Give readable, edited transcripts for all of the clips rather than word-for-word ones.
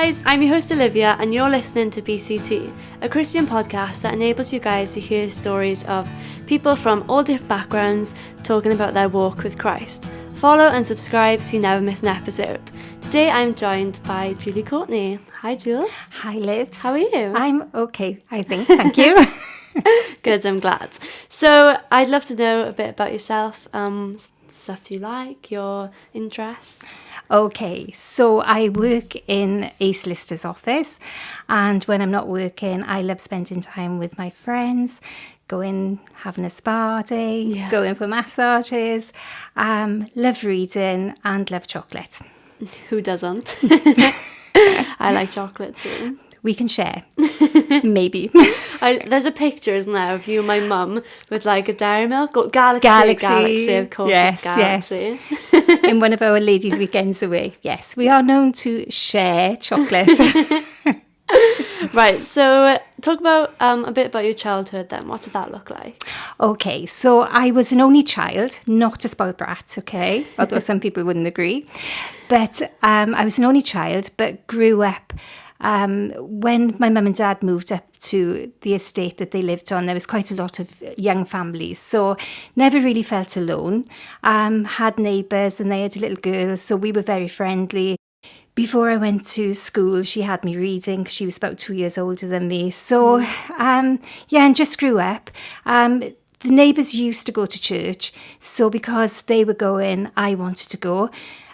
guys, I'm your host Olivia and you're listening to BCT, a Christian podcast that enables you guys to hear stories of people from all different backgrounds talking about their walk with Christ. Follow and subscribe so you never miss an episode. Today I'm joined by Julie Courtney. Hi Jules. Hi Liv. How are you? I'm okay, I think. Thank you. Good, I'm glad. So I'd love to know a bit about yourself, stuff you like, your interests. Okay, so I work in a solicitor's office, and when I'm not working, I love spending time with my friends, going, having a spa day, going for massages, love reading and love chocolate. Who doesn't? I like chocolate too. We can share, maybe. There's a picture, isn't there, of you and my mum with like a Dairy Milk or Galaxy, of course. Yes, it's Galaxy. yes. In one of our ladies' weekends away. Yes, we are known to share chocolate. Right, so talk about a bit about your childhood then. What did that look like? Okay, so I was an only child, not a spoiled brat, okay? Although some people wouldn't agree. But I was an only child, but grew up. When my mum and dad moved up to the estate that they lived on, there was quite a lot of young families, so never really felt alone. Had neighbours and they had a little girl, so we were very friendly. Before I went to school, she had me reading because she was about 2 years older than me. So, and just grew up. The neighbours used to go to church, so because they were going, I wanted to go.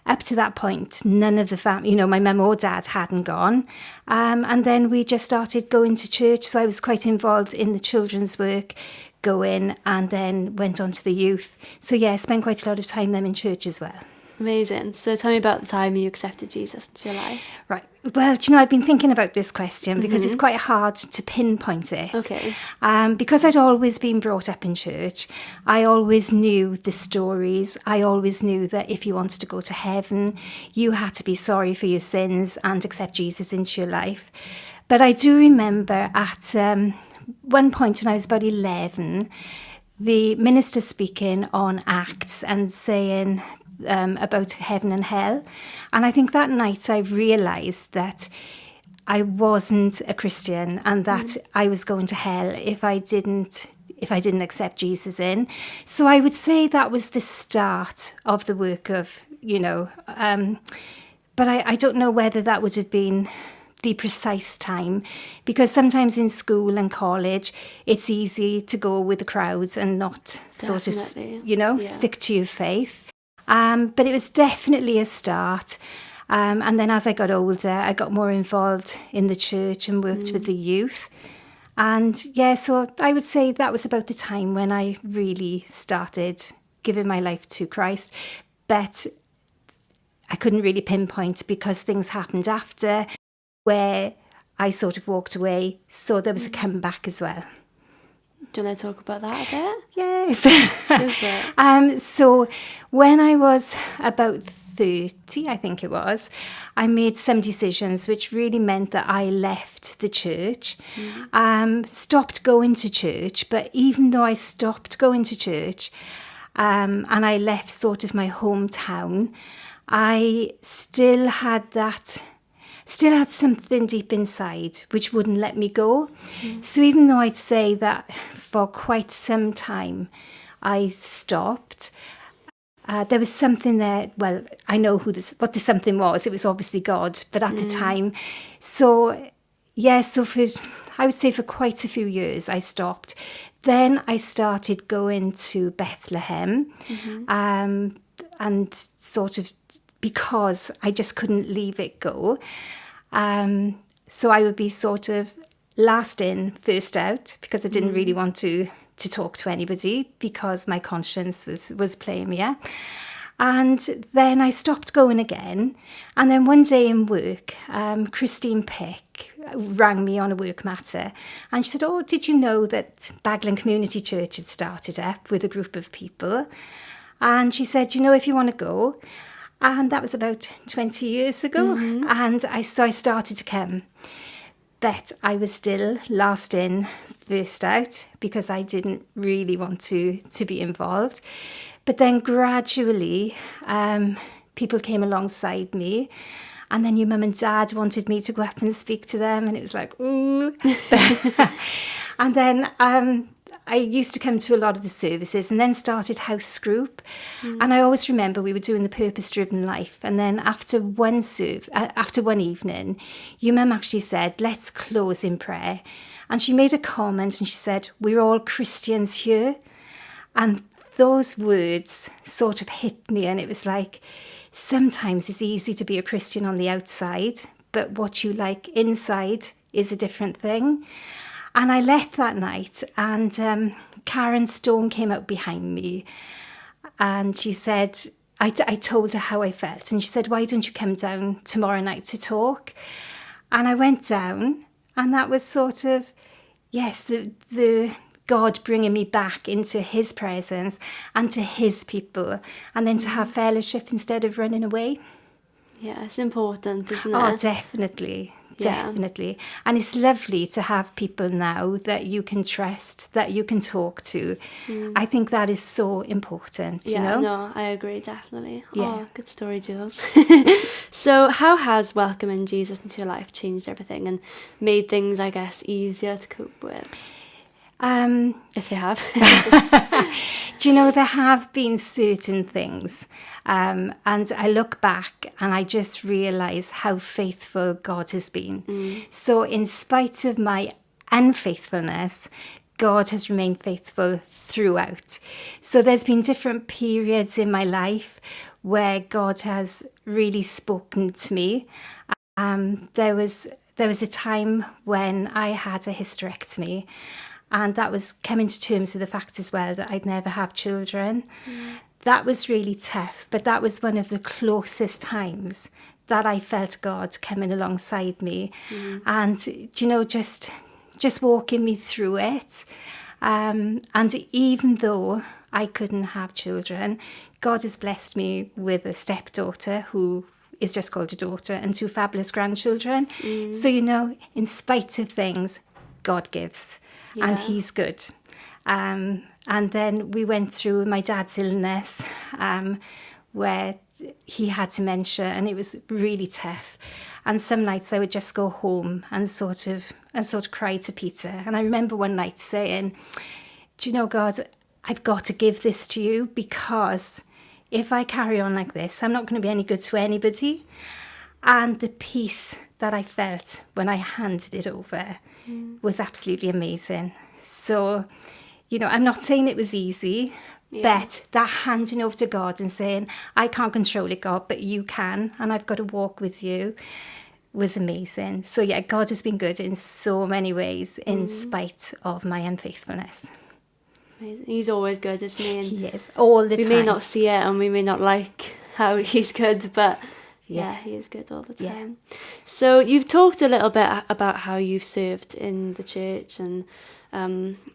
Up to that point, none of the family, my mum or dad hadn't gone. And then we just started going to church. So I was quite involved in the children's work, going, and then went on to the youth. So yeah, I spent quite a lot of time then in church as well. Amazing. So tell me about the time you accepted Jesus into your life. Right. Well, I've been thinking about this question because it's quite hard to pinpoint it. Okay. Because I'd always been brought up in church, I always knew the stories. I always knew that if you wanted to go to heaven, you had to be sorry for your sins and accept Jesus into your life. But I do remember at one point when I was about 11, the minister speaking on Acts and saying about heaven and hell. And I think that night I realised that I wasn't a Christian and that I was going to hell if I didn't accept Jesus in. So I would say that was the start of the work of, but I don't know whether that would have been the precise time, because sometimes in school and college it's easy to go with the crowds and not stick to your faith. But it was definitely a start. And then as I got older, I got more involved in the church and worked with the youth. And so I would say that was about the time when I really started giving my life to Christ. But I couldn't really pinpoint because things happened after where I sort of walked away. So there was a comeback as well. Do you want to talk about that a bit? Yes. So when I was about 30, I think it was, I made some decisions which really meant that I left the church, stopped going to church. But even though I stopped going to church and I left sort of my hometown, I still had something deep inside which wouldn't let me go. So even though I'd say that for quite some time I stopped, there was something there. Well, I know what the something was. It was obviously God, but at the time. So I would say for quite a few years I stopped. Then I started going to Bethlehem and sort of because I just couldn't leave it go. So I would be sort of last in, first out, because I didn't really want to talk to anybody because my conscience was playing me up. And then I stopped going again. And then one day in work, Christine Pick rang me on a work matter. And she said, oh, did you know that Baglan Community Church had started up with a group of people? And she said, if you want to go. And that was about 20 years ago. And I started to come. But I was still last in, first out, because I didn't really want to be involved. But then gradually, people came alongside me And then your mum and dad wanted me to go up and speak to them, and it was like, ooh. And then I used to come to a lot of the services, and then started house group. And I always remember we were doing the purpose-driven life. And then after one evening, your mum actually said, let's close in prayer. And she made a comment and she said, we're all Christians here. And those words sort of hit me, and it was like, sometimes it's easy to be a Christian on the outside, but what you like inside is a different thing. And I left that night, and Karen Stone came out behind me, and she said, I told her how I felt, and she said, why don't you come down tomorrow night to talk? And I went down, and that was sort of, yes, the God bringing me back into his presence and to his people, and then to have fellowship instead of running away. Yeah, it's important, isn't it? Oh, definitely. Definitely. And it's lovely to have people now that you can trust, that you can talk to. I think that is so important, you know? No, I agree, definitely. Yeah. Oh, good story, Jules. So how has welcoming Jesus into your life changed everything and made things, I guess, easier to cope with? If they have. Do you know, there have been certain things, and I look back and I just realise how faithful God has been. So in spite of my unfaithfulness, God has remained faithful throughout. So there's been different periods in my life where God has really spoken to me. There was a time when I had a hysterectomy, and that was coming to terms with the fact as well that I'd never have children. That was really tough, but that was one of the closest times that I felt God coming alongside me. And, you know, just walking me through it. And even though I couldn't have children, God has blessed me with a stepdaughter who is just called a daughter, and 2 fabulous grandchildren. So, you know, in spite of things, God gives. And he's good. And then we went through my dad's illness, where he had dementia, and it was really tough. And some nights I would just go home and sort of cry to Peter. And I remember one night saying, do you know, God, I've got to give this to you, because if I carry on like this, I'm not going to be any good to anybody. And the peace that I felt when I handed it over was absolutely amazing. So, you know, I'm not saying it was easy, but that handing over to God and saying, I can't control it, God, but you can, and I've got to walk with you, was amazing. So yeah, God has been good in so many ways in spite of my unfaithfulness. Amazing. He's always good, isn't he? And he is, all the time. We may not see it, and we may not like how he's good, but yeah, he is good all the time. So you've talked a little bit about how you've served in the church, and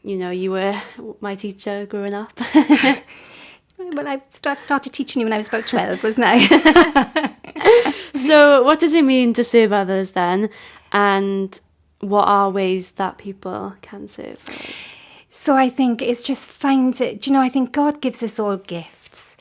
you know, you were my teacher growing up. Well, I started teaching you when I was about 12, wasn't I? So what does it mean to serve others then, and what are ways that people can serve others? So I think it's just find it. You know, I think God gives us all gifts.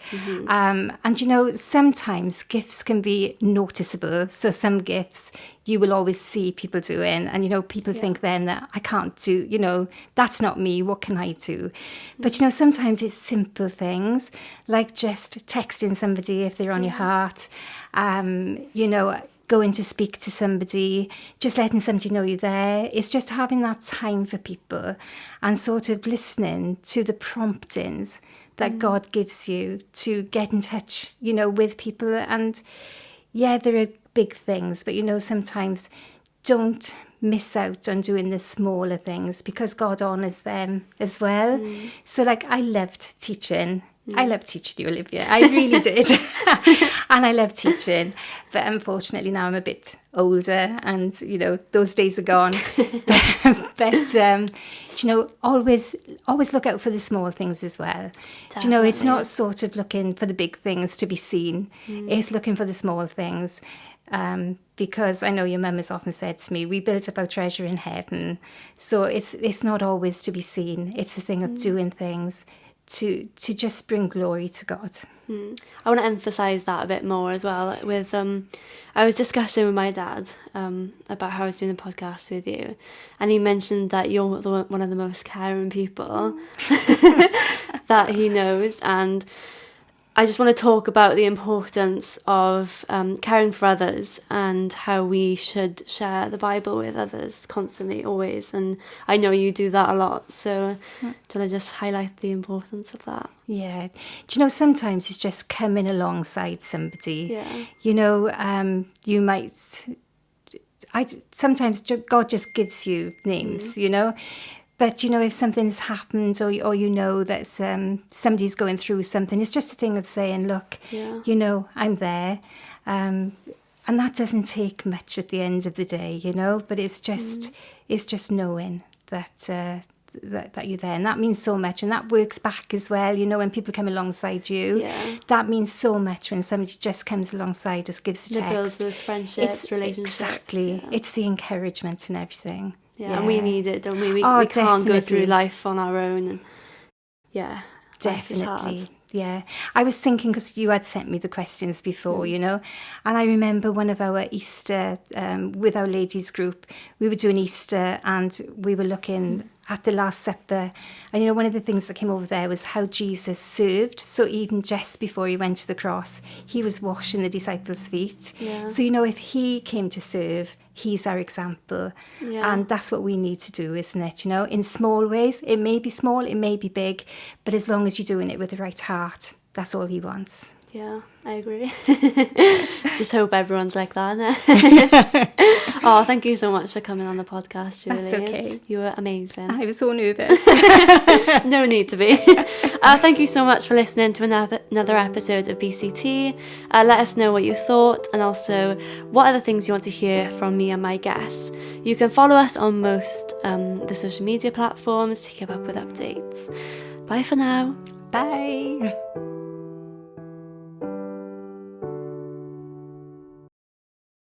And, you know, sometimes gifts can be noticeable. So some gifts you will always see people doing. And, you know, people think then that I can't do, you know, that's not me. What can I do? But, you know, sometimes it's simple things like just texting somebody if they're on your heart, you know, going to speak to somebody, just letting somebody know you're there. It's just having that time for people and sort of listening to the promptings that God gives you to get in touch, you know, with people. And yeah, there are big things, but, you know, sometimes don't miss out on doing the smaller things, because God honours them as well. So like, I loved teaching. I loved teaching you, Olivia. I really did. And I love teaching. But unfortunately now I'm a bit older and, you know, those days are gone. but you know, always look out for the small things as well. Definitely. You know, it's not sort of looking for the big things to be seen. It's looking for the small things. Because I know your mum has often said to me, we built up our treasure in heaven. So it's not always to be seen. It's a thing of doing things, to just bring glory to God. I want to emphasise that a bit more as well. With I was discussing with my dad about how I was doing the podcast with you, and he mentioned that you're one of the most caring people that he knows, and I just want to talk about the importance of caring for others and how we should share the Bible with others constantly, always. And I know you do that a lot. So do you want to just highlight the importance of that? Yeah. Do you know, sometimes it's just coming alongside somebody. Yeah. You know, you might... sometimes God just gives you names, you know. But, you know, if something's happened or you know that somebody's going through something, it's just a thing of saying, look, you know, I'm there. And that doesn't take much at the end of the day, you know, but it's just knowing that you're there. And that means so much. And that works back as well, you know, when people come alongside you. Yeah. That means so much when somebody just comes alongside, just gives a text. It builds those friendships, relationships. Exactly. Yeah. It's the encouragement and everything. Yeah, and we need it, don't we? We Oh, can't go definitely. through life on our own. And life is Definitely. hard. Yeah. I was thinking, because you had sent me the questions before, you know, and I remember one of our Easter, with our ladies group, we were doing Easter and we were looking at the Last Supper. And, you know, one of the things that came over there was how Jesus served. So even just before he went to the cross, he was washing the disciples' feet. Yeah. So, you know, if he came to serve, he's our example. Yeah. And that's what we need to do, isn't it? You know, in small ways. It may be small, it may be big, but as long as you're doing it with the right heart, that's all he wants. Yeah, I agree. Just hope everyone's like that. Oh, thank you so much for coming on the podcast, Julie. That's okay. You were amazing. I was so nervous. No need to be. Thank you so much for listening to another episode of BCT. Let us know what you thought, and also what other things you want to hear from me and my guests. You can follow us on most the social media platforms to keep up with updates. Bye for now. Bye.